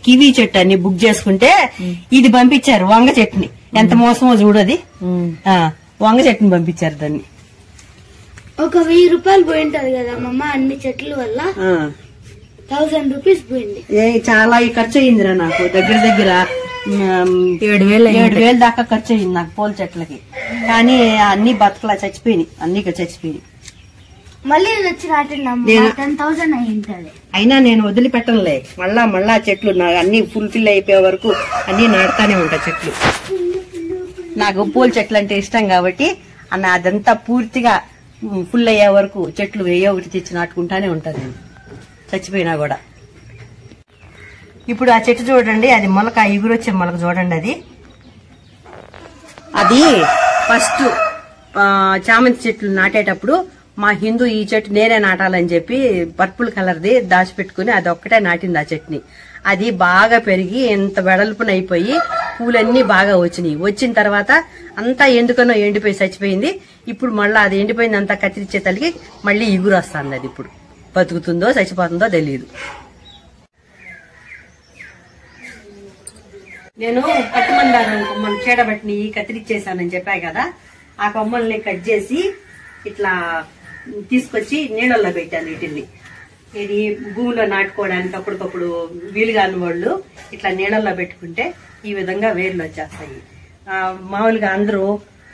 Speaker 1: కివి చెట్టు అని బుక్ చేసుకుంటే ఇది పంపించారు. వంగ చెట్టుని, ఎంత మోసమో చూడది. వంగ చెట్టుని పంపించారు. దాన్ని
Speaker 2: ఒక 1000 రూపాయలు పోయింటది కదా అమ్మమ్మ, అన్ని చెట్ల వల్ల 1000 రూపీస్ పోయింది.
Speaker 1: చాలా ఖర్చు అయిందిరా నాకు. దగ్గర 7,000 దాకా ఖర్చు అయింది నాకు పూల చెట్లకి. కానీ అన్ని బతకలా, చచ్చిపోయినాయి. అన్ని చచ్చిపోయినాయి.
Speaker 2: మళ్ళీ వచ్చి నాటినాము 10,000 అయింటది.
Speaker 1: అయినా నేను వదిలిపెట్టనులే. మళ్ళా చెట్లు అన్ని ఫుల్ఫిల్ అయిపోయే వరకు అన్ని నాటుతానే ఉంటాయి చెట్లు. నాకు పూల చెట్లు అంటే ఇష్టం కాబట్టి అదంతా పూర్తిగా ఫుల్ అయ్యే వరకు చెట్లు ఏయో ఒకటి తెచ్చి నాటుకుంటానే ఉంటాను నేను, చచ్చిపోయినా కూడా. ఇప్పుడు ఆ చెట్టు చూడండి, అది మొలక, ఎగురొచ్చే మొలక చూడండి. అది ఫస్ట్ చామంతి చెట్లు నాటేటప్పుడు మా హిందూ ఈ చెట్టు నేనే నాటాలని చెప్పి పర్పుల్ కలర్ది దాచిపెట్టుకుని అది ఒక్కటే నాటింది ఆ చెట్టుని. అది బాగా పెరిగి ఎంత వెడల్పున అయిపోయి పూలన్నీ బాగా వచ్చినాయి. వచ్చిన తర్వాత అంతా ఎందుకనో ఎండిపోయి చచ్చిపోయింది. ఇప్పుడు మళ్ళీ అది ఎండిపోయింది అంతా కత్తిరించే తల్లికి మళ్ళీ ఎగురు వస్తుంది. అది ఇప్పుడు బతుకుతుందో చచ్చిపోతుందో తెలియదు. నేను పట్టుమందారం కొమ్మలు చీడబట్టిని కత్తిరించేసానని చెప్పా కదా, ఆ కొమ్మల్ని కట్ చేసి ఇట్లా తీసుకొచ్చి నీళ్ళల్లో పెట్టాను. వీటిని ఇది భూమిలో నాటుకోవడానికి అప్పటికప్పుడు వీలు కాని వాళ్ళు ఇట్లా నీళ్ళల్లో పెట్టుకుంటే ఈ విధంగా వేర్లు వచ్చేస్తాయి. మామూలుగా అందరూ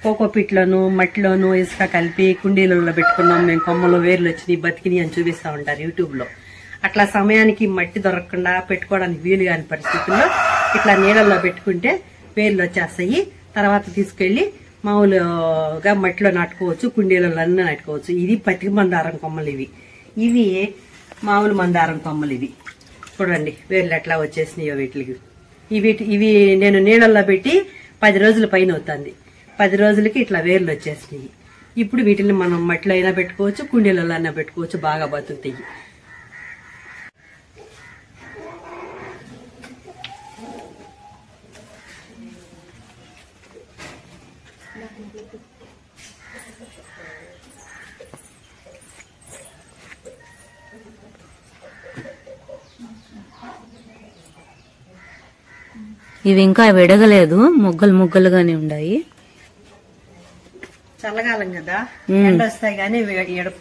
Speaker 1: కోకోపిట్లోను మట్టిలోను ఇసుక కలిపి కుండీలలో పెట్టుకున్నాం మేము, కొమ్మలు వేర్లు వచ్చినాయి బతికినాయి అని చూపిస్తా ఉంటారు యూట్యూబ్ లో. అట్లా సమయానికి మట్టి దొరకకుండా పెట్టుకోవడానికి వీలు కాని పరిస్థితుల్లో ఇట్లా నీళ్ళల్లో పెట్టుకుంటే వేర్లు వచ్చేస్తాయి. తర్వాత తీసుకెళ్లి మామూలుగా మట్టిలో నాటుకోవచ్చు, కుండీలలో అన్నీ నాటుకోవచ్చు. ఇది పత్తి మందారం కొమ్మలు. ఇవి మామూలు మందారం కొమ్మలు. ఇవి చూడండి వేర్లు ఎట్లా వచ్చేసినాయో వీటికి. ఇవి నేను నీళ్ళల్లో పెట్టి 10 రోజుల పైన అవుతుంది. 10 రోజులకి ఇట్లా వేర్లు వచ్చేసినాయి. ఇప్పుడు వీటిని మనం మట్టిలో అయినా పెట్టుకోవచ్చు, కుండీలలో అయినా పెట్టుకోవచ్చు, బాగా బతుకుతాయి.
Speaker 3: ఇవి ఇంకా విడగలేదు, ముగ్గలు ముగ్గలుగానే ఉన్నాయి.
Speaker 1: చల్లకాలం కదా, ఎండ వస్తాయి కానీ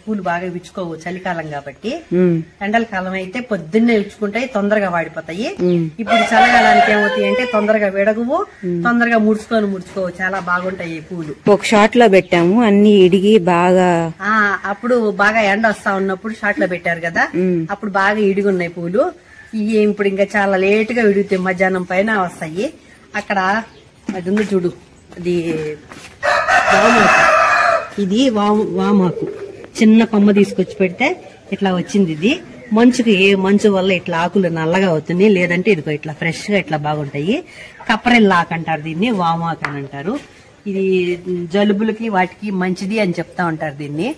Speaker 1: పూలు బాగా విచ్చుకోవు చలికాలం కాబట్టి. ఎండల కాలం అయితే పొద్దున్నే విచ్చుకుంటాయి, తొందరగా వాడిపోతాయి. ఇప్పుడు చల్లకాలానికి ఏమవుతాయి అంటే తొందరగా విడగవు, తొందరగా ముడుచుకోవు, చాలా బాగుంటాయి పూలు.
Speaker 3: ఒక షాట్ లో పెట్టాము, అన్ని ఇడిగి బాగా.
Speaker 1: అప్పుడు బాగా ఎండ వస్తా ఉన్నప్పుడు షాట్ లో పెట్టారు కదా, అప్పుడు బాగా ఇడిగున్నాయి పూలు. ఇవి ఇప్పుడు ఇంకా చాలా లేట్ గా విడుగుతాయి, మధ్యాహ్నం పైన వస్తాయి. అక్కడ అది ఉంది చూడు, అది వామాకు. ఇది వామాకు చిన్న కొమ్మ తీసుకొచ్చి పెడితే ఇట్లా వచ్చింది. ఇది మంచు వల్ల ఇట్లా ఆకులు నల్లగా అవుతుంది, లేదంటే ఇదిగో ఇట్లా ఫ్రెష్ గా ఇట్లా బాగుంటాయి. కప్పరెల్లాకు అంటారు దీన్ని, వామాకు అని అంటారు. ఇది జలుబులకి వాటికి మంచిది అని చెప్తా ఉంటారు. దీన్ని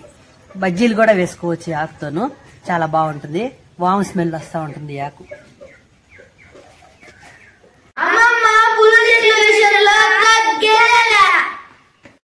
Speaker 1: బజ్జీలు కూడా వేసుకోవచ్చు ఆకుతోను, చాలా బాగుంటుంది. వాము స్మెల్ వస్తా ఉంటుంది ఆకు.
Speaker 2: అమ్మమ్మ పూల చెట్ల విషయంలో తగ్గేలా